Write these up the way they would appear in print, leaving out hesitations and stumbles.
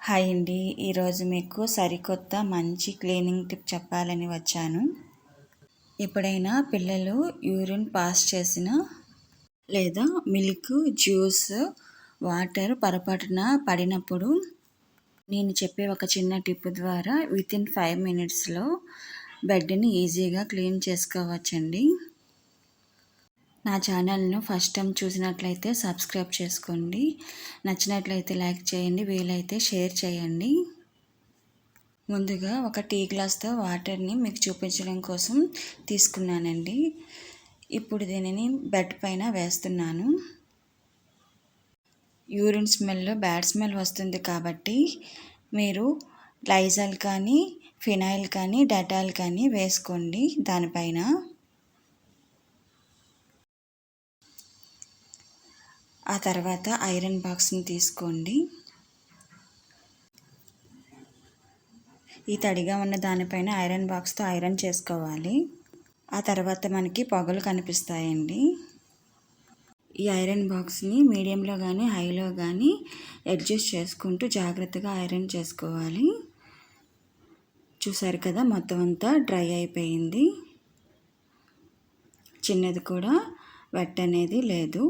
Hi అండి. ఈరోజు మీకు సరికొత్త మంచి క్లీనింగ్ టిప్ చెప్పాలని వచ్చాను. ఎప్పుడైనా పిల్లలు యూరిన్ పాస్ చేసిన లేదా మిల్క్, జ్యూస్, వాటర్ పొరపాటున పడినప్పుడు నేను చెప్పే ఒక చిన్న టిప్ ద్వారా వితిన్ 5 మినిట్స్లో బెడ్ని ఈజీగా క్లీన్ చేసుకోవచ్చండి. నా ఛానల్ను ఫస్ట్ టైం చూసినట్లయితే సబ్స్క్రైబ్ చేసుకోండి. నచ్చినట్లయితే లైక్ చేయండి, వీలైతే షేర్ చేయండి. ముందుగా ఒక టీ గ్లాస్తో వాటర్ని మీకు చూపించడం కోసం తీసుకున్నానండి. ఇప్పుడు దీనిని బెడ్ పైన వేస్తున్నాను. యూరిన్ స్మెల్ బ్యాడ్ స్మెల్ వస్తుంది కాబట్టి మీరు లైజాల్ కానీ, ఫినాయిల్ కానీ, డెటాల్ కానీ వేసుకోండి దానిపైన. ఆ తర్వాత ఐరన్ బాక్స్ని తీసుకోండి. ఈ తడిగా ఉన్న దానిపైన ఐరన్ బాక్స్తో ఐరన్ చేసుకోవాలి. ఆ తర్వాత మనకి పొగలు కనిపిస్తాయండి. ఈ ఐరన్ బాక్స్ని మీడియంలో కానీ హైలో కానీ అడ్జస్ట్ చేసుకుంటూ జాగ్రత్తగా ఐరన్ చేసుకోవాలి. చూసారు కదా, మొత్తం అంతా డ్రై అయిపోయింది. చిన్నది కూడా వెట్ అనేది లేదు.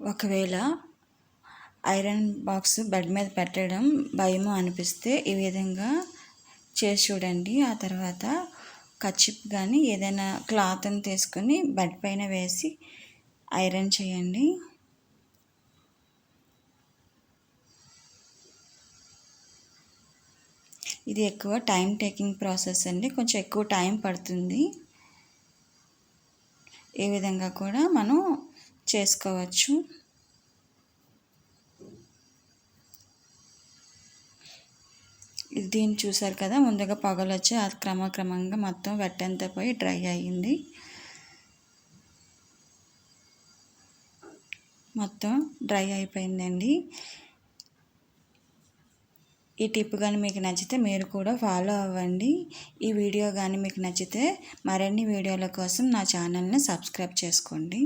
ఒకవేళ ఐరన్ బాక్స్ బెడ్ మీద పెట్టడం భయము అనిపిస్తే ఈ విధంగా చేసి చూడండి. ఆ తర్వాత కర్చీఫ్ కానీ ఏదైనా క్లాత్ని తీసుకొని బెడ్ పైన వేసి ఐరన్ చేయండి. ఇది ఎక్కువ టైం టేకింగ్ ప్రాసెస్ అండి, కొంచెం ఎక్కువ టైం పడుతుంది. ఈ విధంగా కూడా మనం చేసుకోవచ్చు. దీన్ని చూసారు కదా, ముందుగా పొగలు వచ్చి అది క్రమక్రమంగా మొత్తం వెట్టంతా పోయి డ్రై అయ్యింది. మొత్తం డ్రై అయిపోయిందండి. ఈ టిప్ కానీ మీకు నచ్చితే మీరు కూడా ఫాలో అవ్వండి. ఈ వీడియో కానీ మీకు నచ్చితే మరిన్ని వీడియోల కోసం నా ఛానల్ని సబ్స్క్రైబ్ చేసుకోండి.